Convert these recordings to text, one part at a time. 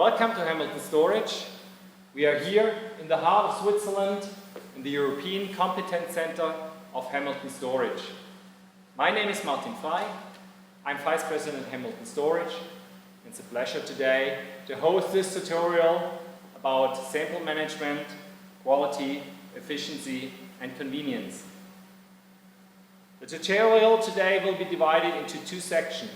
Welcome to Hamilton Storage. We are here in the heart of Switzerland in the European Competence Center of Hamilton Storage. My name is Martin Frey. I'm Vice President of Hamilton Storage. It's a pleasure today to host this tutorial about sample management, quality, efficiency, and convenience. The tutorial today will be divided into two sections.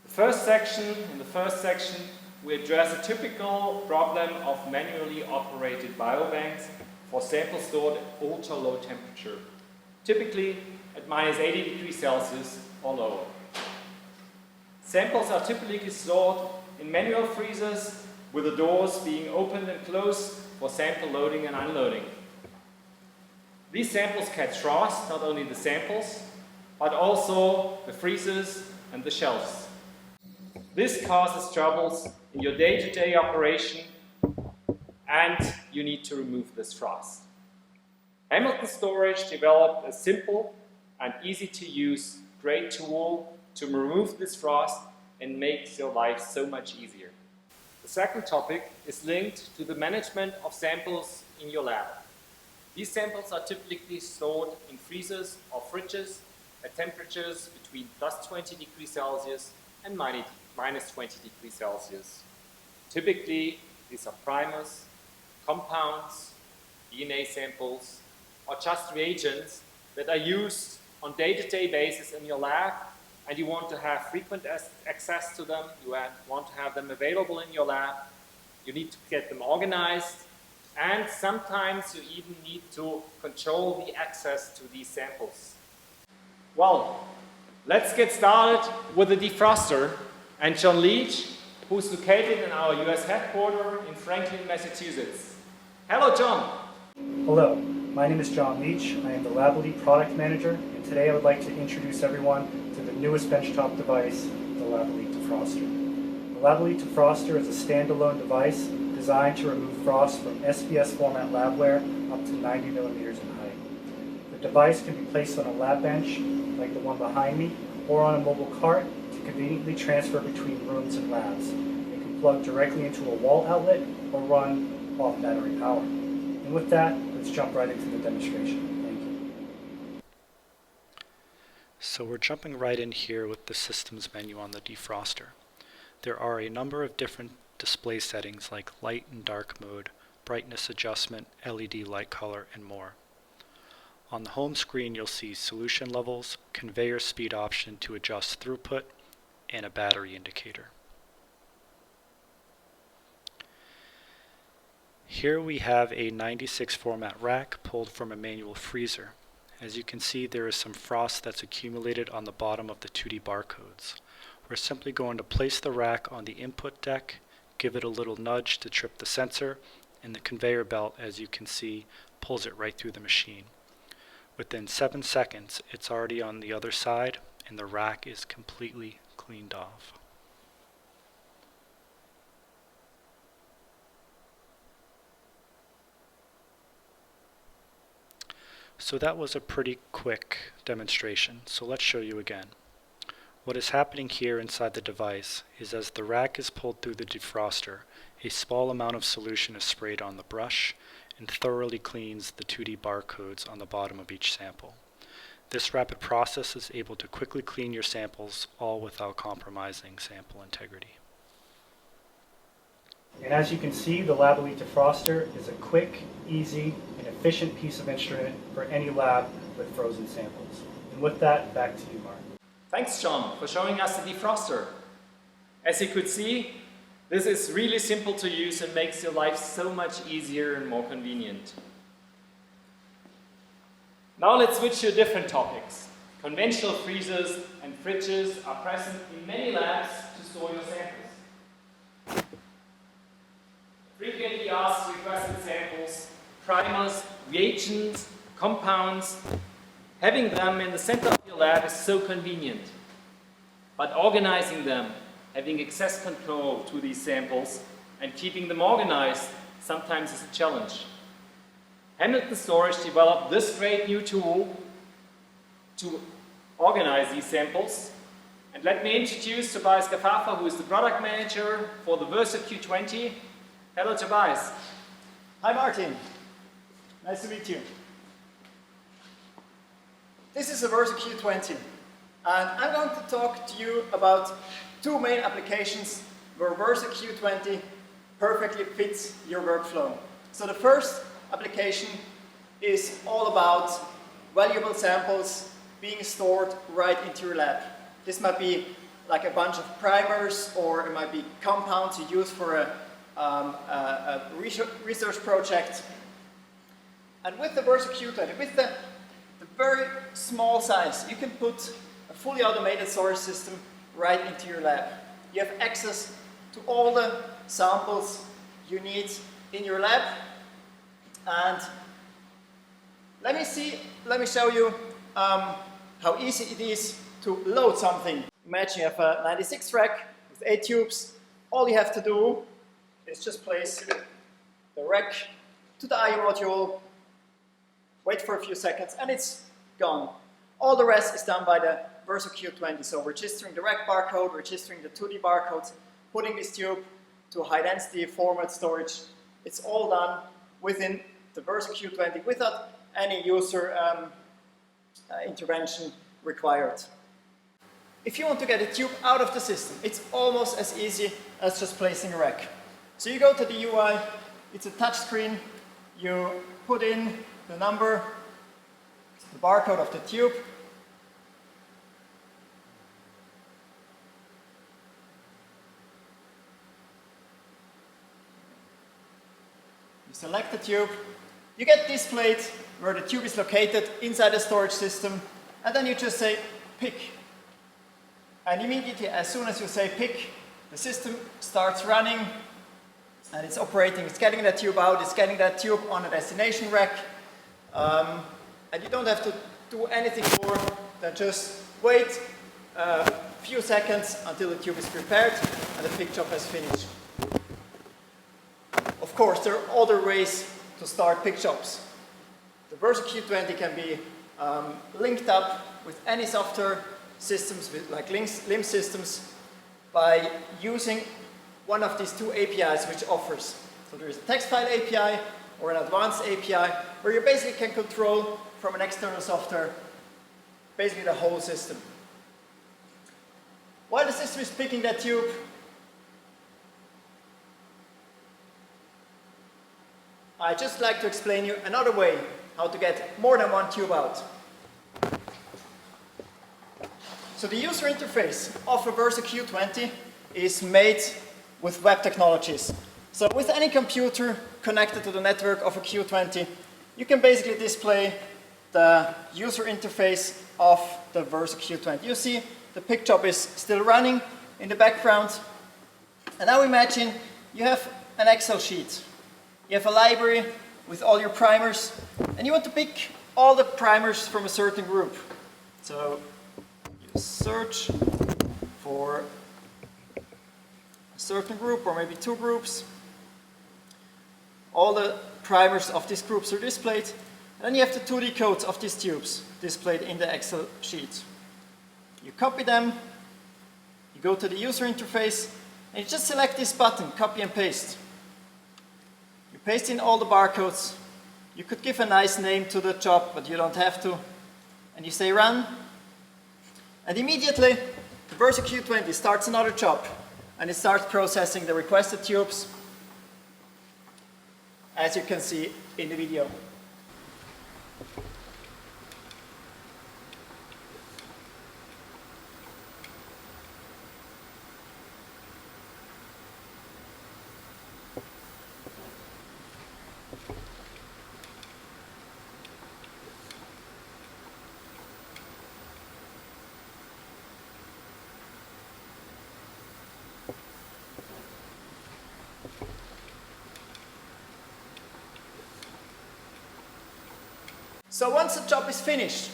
In the first section, we address a typical problem of manually operated biobanks for samples stored at ultra-low temperature, typically at -80 degrees Celsius or lower. Samples are typically stored in manual freezers with the doors being opened and closed for sample loading and unloading. These samples catch frost, not only the samples, but also the freezers and the shelves. This causes troubles in your day-to-day operation, and you need to remove this frost. Hamilton Storage developed a simple and easy-to-use great tool to remove this frost and makes your life so much easier. The second topic is linked to the management of samples in your lab. These samples are typically stored in freezers or fridges at temperatures between +20 degrees Celsius and -20 degrees Celsius. Typically, these are primers, compounds, DNA samples, or just reagents that are used on day-to-day basis in your lab, and you want to have frequent access to them, you want to have them available in your lab, you need to get them organized, and sometimes you even need to control the access to these samples. Well, let's get started with the defroster and John Leach, who's located in our US headquarters in Franklin, Massachusetts. Hello, John. Hello, my name is John Leach. I am the Lavalier product manager, and today I would like to introduce everyone to the newest benchtop device, the Lavalier Defroster. The Lavalier Defroster is a standalone device designed to remove frost from SBS format labware up to 90 millimeters in height. The device can be placed on a lab bench, like the one behind me, or on a mobile cart to conveniently transfer between rooms and labs. It can plug directly into a wall outlet or run off battery power. And with that, let's jump right into the demonstration. Thank you. So we're jumping right in here with the systems menu on the defroster. There are a number of different display settings like light and dark mode, brightness adjustment, LED light color, and more. On the home screen, you'll see solution levels, conveyor speed option to adjust throughput, and a battery indicator. Here we have a 96 format rack pulled from a manual freezer. As you can see, there is some frost that's accumulated on the bottom of the 2D barcodes. We're simply going to place the rack on the input deck, give it a little nudge to trip the sensor, and the conveyor belt, as you can see, pulls it right through the machine. Within 7 seconds, it's already on the other side, and the rack is completely cleaned off. So that was a pretty quick demonstration, so let's show you again. What is happening here inside the device is as the rack is pulled through the defroster, a small amount of solution is sprayed on the brush and thoroughly cleans the 2D barcodes on the bottom of each sample. This rapid process is able to quickly clean your samples, all without compromising sample integrity. And as you can see, the Lavalier Defroster is a quick, easy, and efficient piece of instrument for any lab with frozen samples. And with that, back to you, Mark. Thanks, John, for showing us the defroster. As you could see, this is really simple to use and makes your life so much easier and more convenient. Now let's switch to different topics. Conventional freezers and fridges are present in many labs to store your samples. Frequently asked requested samples, primers, reagents, compounds. Having them in the center of your lab is so convenient. But organizing them, having access control to these samples, and keeping them organized sometimes is a challenge. Hamilton Storage developed this great new tool to organize these samples And let me introduce Tobias Gafafa, who is the product manager for the Versa Q20. Hello, Tobias. Hi, Martin. Nice to meet you. This is the Versa Q20, and I'm going to talk to you about two main applications where Versa Q20 perfectly fits your workflow. So the first application is all about valuable samples being stored right into your lab. This might be like a bunch of primers, or it might be compounds you use for a research project. And with the Versa Q20, with the very small size, you can put a fully automated storage system right into your lab. You have access to all the samples you need in your lab. And let me show you how easy it is to load something. Imagine you have a 96 rack with 8 tubes. All you have to do is just place the rack to the I/O module, wait for a few seconds, and it's gone. All the rest is done by the Versa Q20. So registering the rack barcode, registering the 2D barcodes, putting this tube to high density format storage. It's all done within the Versa Q20 without any user intervention required. If you want to get a tube out of the system, it's almost as easy as just placing a rack. So you go to the UI, it's a touch screen, you put in the number, the barcode of the tube, you select the tube, you get displayed where the tube is located inside the storage system, and then you just say pick. And immediately, as soon as you say pick, the system starts running and it's operating. It's getting that tube out, it's getting that tube on a destination rack, and you don't have to do anything more than just wait a few seconds until the tube is prepared and the pick job has finished. Of course, there are other ways to start pick jobs. The Versa Q20 can be linked up with any software systems, like LIMS systems, by using one of these two APIs which offers. So there is a text file API or an advanced API where you basically can control from an external software basically the whole system. While the system is picking that tube, I'd just like to explain you another way how to get more than one tube out. So the user interface of a Versa Q20 is made with web technologies. So with any computer connected to the network of a Q20, you can basically display the user interface of the Versa Q20. You see the pick job is still running in the background. And now imagine you have an Excel sheet. You have a library with all your primers, and you want to pick all the primers from a certain group. So you search for a certain group, or maybe two groups. All the primers of these groups are displayed, and then you have the 2D codes of these tubes displayed in the Excel sheet. You copy them, you go to the user interface, and you just select this button, copy and paste. You paste in all the barcodes. You could give a nice name to the job, but you don't have to. And you say run. And immediately, the Versa Q20 starts another job, and it starts processing the requested tubes, as you can see in the video. So once the job is finished,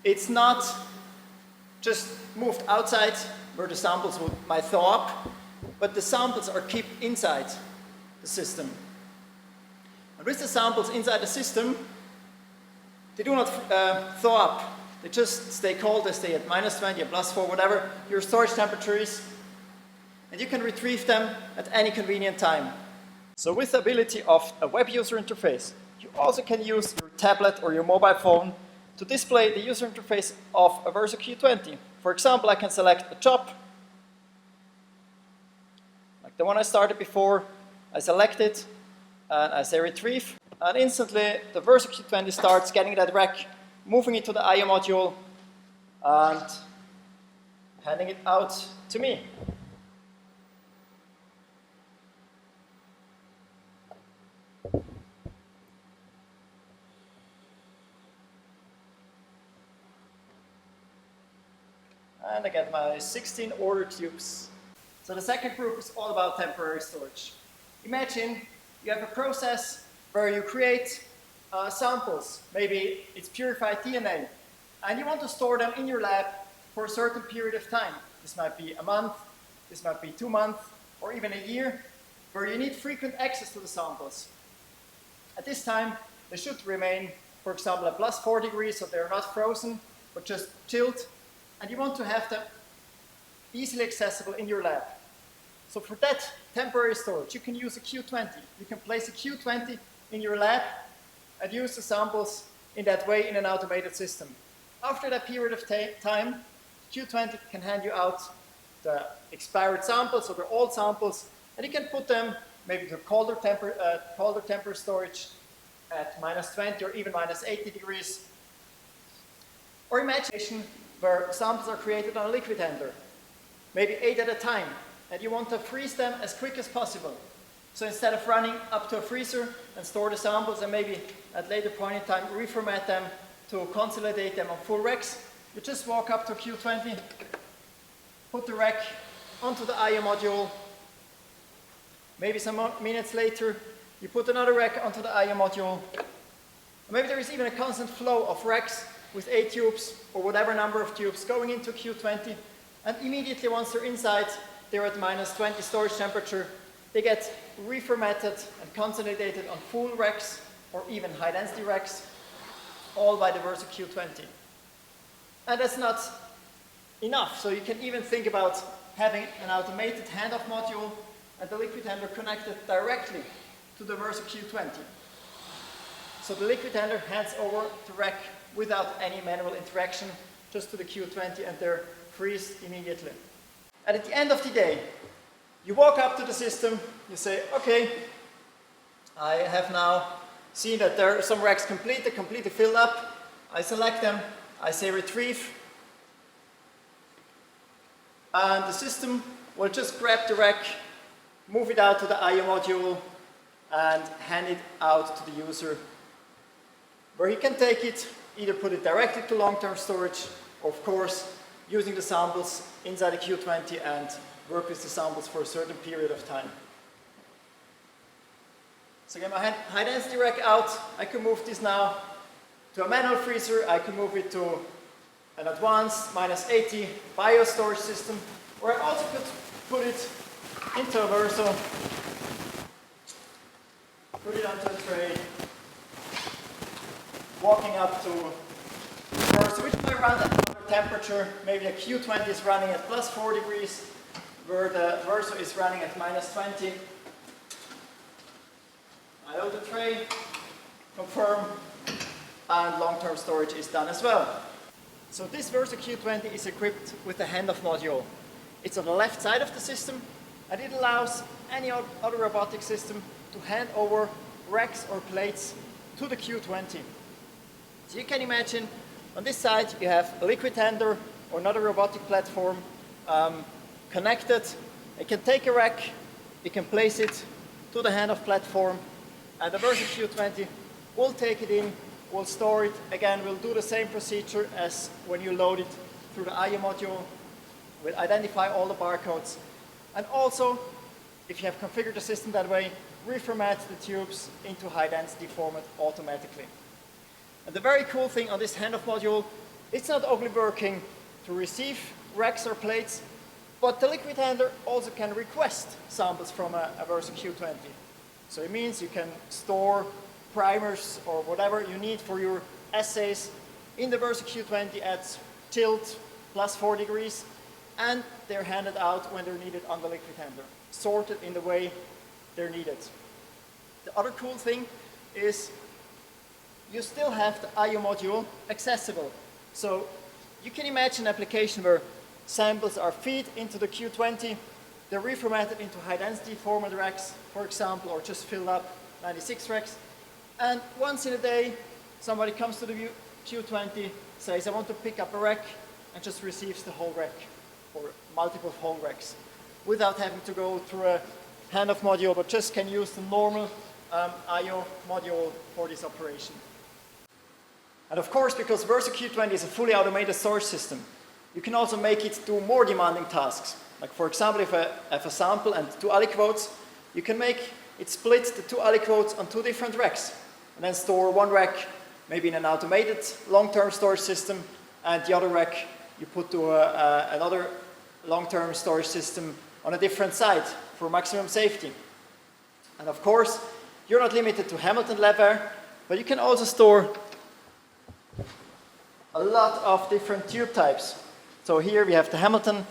it's not just moved outside where the samples might thaw up, but the samples are kept inside the system. And with the samples inside the system, they do not thaw up. They just stay cold, they stay at -20, at +4, whatever your storage temperature is. And you can retrieve them at any convenient time. So with the ability of a web user interface, you also can use your tablet or your mobile phone to display the user interface of a Verso Q20. For example, I can select a job, like the one I started before. I select it, and I say retrieve, and instantly the Verso Q20 starts getting that rack, moving it to the I/O module, and handing it out to me. And I get my 16 order tubes. So the second group is all about temporary storage. Imagine you have a process where you create samples. Maybe it's purified DNA, and you want to store them in your lab for a certain period of time. This might be a month, this might be 2 months, or even a year, where you need frequent access to the samples. At this time, they should remain, for example, at +4 degrees, so they're not frozen, but just chilled. And you want to have them easily accessible in your lab. So for that temporary storage, you can use a Q20. You can place a Q20 in your lab and use the samples in that way in an automated system. After that period of time, Q20 can hand you out the expired samples or the old samples, and you can put them maybe to colder temper storage at -20 or even -80 degrees. Or imagine where samples are created on a liquid handler, maybe 8 at a time, and you want to freeze them as quick as possible. So instead of running up to a freezer and store the samples and maybe at a later point in time reformat them to consolidate them on full racks, you just walk up to Q20, put the rack onto the I/O module. Maybe some minutes later, you put another rack onto the I/O module. Maybe there is even a constant flow of racks with 8 tubes or whatever number of tubes going into Q20, and immediately once they're inside, they're at -20 storage temperature. They get reformatted and consolidated on full racks or even high density racks, all by the Verso Q20. And that's not enough, so you can even think about having an automated handoff module and the liquid handler connected directly to the Verso Q20. So the liquid handler hands over the rack without any manual interaction, just to the Q20, and they're freezed immediately. And at the end of the day, you walk up to the system, you say, okay, I have now seen that there are some racks completely filled up. I select them, I say retrieve, and the system will just grab the rack, move it out to the I/O module, and hand it out to the user, where he can take it, either put it directly to long-term storage, or of course, using the samples inside the Q20 and work with the samples for a certain period of time. So get my high-density rack out. I can move this now to a manual freezer. I can move it to an advanced -80 bio-storage system, or I also could put it into a Verso, put it onto a tray, walking up to Verso, which might run at another temperature. Maybe the Q20 is running at +4 degrees, where the Verso is running at -20. I load the tray, confirm, and long-term storage is done as well. So this Verso Q20 is equipped with the handoff module. It's on the left side of the system, and it allows any other robotic system to hand over racks or plates to the Q20. So you can imagine on this side you have a liquid handler or another robotic platform connected. It can take a rack, it can place it to the handoff platform, and the Verso Q20 will take it in, will store it. Again, we'll do the same procedure as when you load it through the I/O module. We'll identify all the barcodes, and also, if you have configured the system that way, reformat the tubes into high density format automatically. And the very cool thing on this handoff module, it's not only working to receive racks or plates, but the liquid handler also can request samples from a Verso Q20. So it means you can store primers or whatever you need for your assays in the Versa Q20 at tilt plus 4 degrees, and they're handed out when they're needed on the liquid handler, sorted in the way they're needed. The other cool thing is you still have the I/O module accessible. So you can imagine an application where samples are fed into the Q20, they're reformatted into high-density format racks, for example, or just filled up 96 racks. And once in a day, somebody comes to the Q20, says, I want to pick up a rack, and just receives the whole rack, or multiple whole racks, without having to go through a handoff module, but just can use the normal I/O module for this operation. And of course, because Versa Q20 is a fully automated storage system, you can also make it do more demanding tasks. Like for example, if I have a sample and 2 aliquotes, you can make it split the 2 aliquotes on 2 different racks, and then store one rack maybe in an automated long-term storage system, and the other rack you put to another long-term storage system on a different site for maximum safety. And of course, you're not limited to Hamilton Lavalier, but you can also store a lot of different tube types. So here we have the Hamilton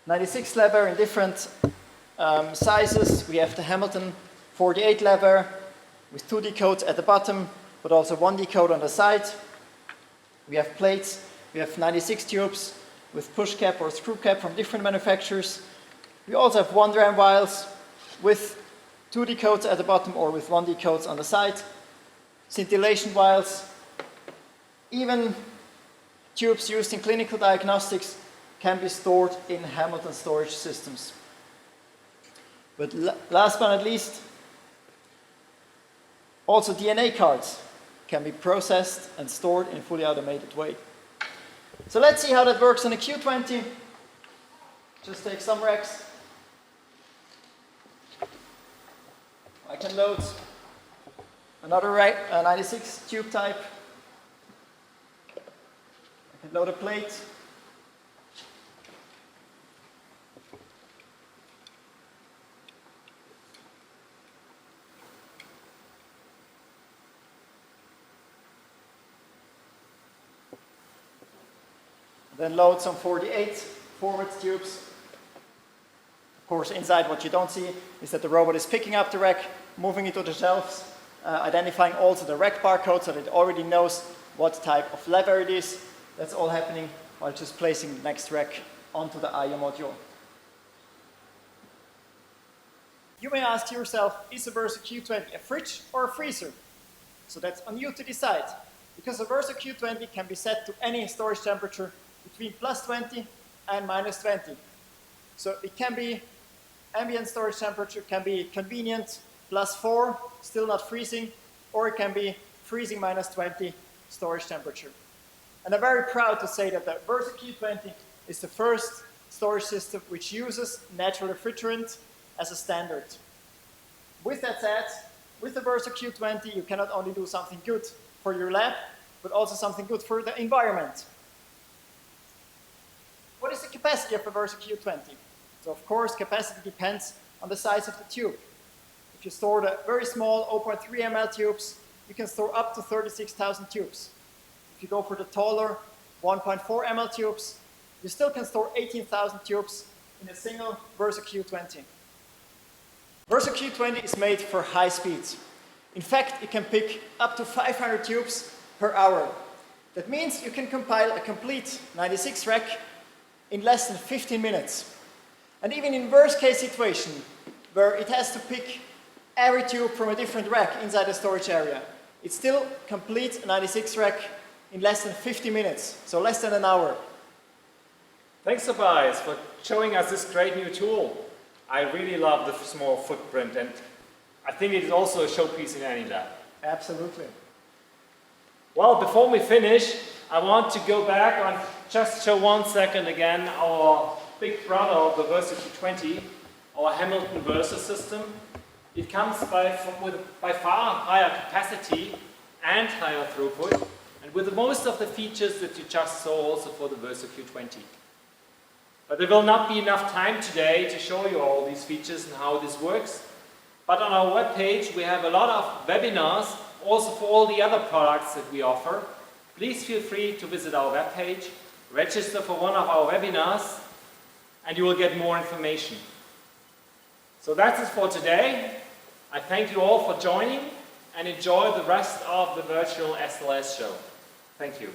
96 Lavalier in different sizes. We have the Hamilton 48 Lavalier with 2 decodes at the bottom, but also 1 decode on the side. We have plates. We have 96 tubes with push cap or screw cap from different manufacturers. We also have 1 dram vials with 2 decodes at the bottom or with 1 decode on the side. Scintillation vials. Even tubes used in clinical diagnostics can be stored in Hamilton storage systems. But last but not least, also DNA cards can be processed and stored in a fully automated way. So let's see how that works on a Q20. Just take some racks. I can load another rack, a 96 tube type. I can load a plate. Then load some 48 forward tubes. Of course, inside what you don't see is that the robot is picking up the rack, moving it to the shelves, identifying also the rack barcode so that it already knows what type of lever it is. That's all happening while just placing the next rack onto the I/O module. You may ask yourself, is the Versa Q20 a fridge or a freezer? So that's on you to decide, because the Versa Q20 can be set to any storage temperature between +20 and -20. So it can be ambient storage temperature, can be convenient +4, still not freezing, or it can be freezing -20 storage temperature. And I'm very proud to say that the Versa Q20 is the first storage system which uses natural refrigerant as a standard. With that said, with the Versa Q20 you cannot only do something good for your lab, but also something good for the environment. What is the capacity of the Versa Q20? So of course capacity depends on the size of the tube. If you store the very small 0.3 ml tubes, you can store up to 36,000 tubes. If you go for the taller 1.4 ml tubes, you still can store 18,000 tubes in a single Versa Q20. Versa Q20 is made for high speeds. In fact, it can pick up to 500 tubes per hour. That means you can compile a complete 96 rack in less than 15 minutes. And even in worst case situation, where it has to pick every tube from a different rack inside the storage area, it still completes a 96 rack in less than 50 minutes, so less than an hour. Thanks, Tobias, for showing us this great new tool. I really love the small footprint, and I think it is also a showpiece in any lab. Absolutely. Well, before we finish, I want to go back and just show 1 second again our big brother of the Versa Q20, our Hamilton Versa system. It comes with by far higher capacity and higher throughput, and with most of the features that you just saw also for the Versa Q20. But there will not be enough time today to show you all these features and how this works. But on our webpage we have a lot of webinars also for all the other products that we offer. please feel free to visit our webpage, register for one of our webinars, and you will get more information. So that's it for today. I thank you all for joining and enjoy the rest of the virtual SLAS show. Thank you.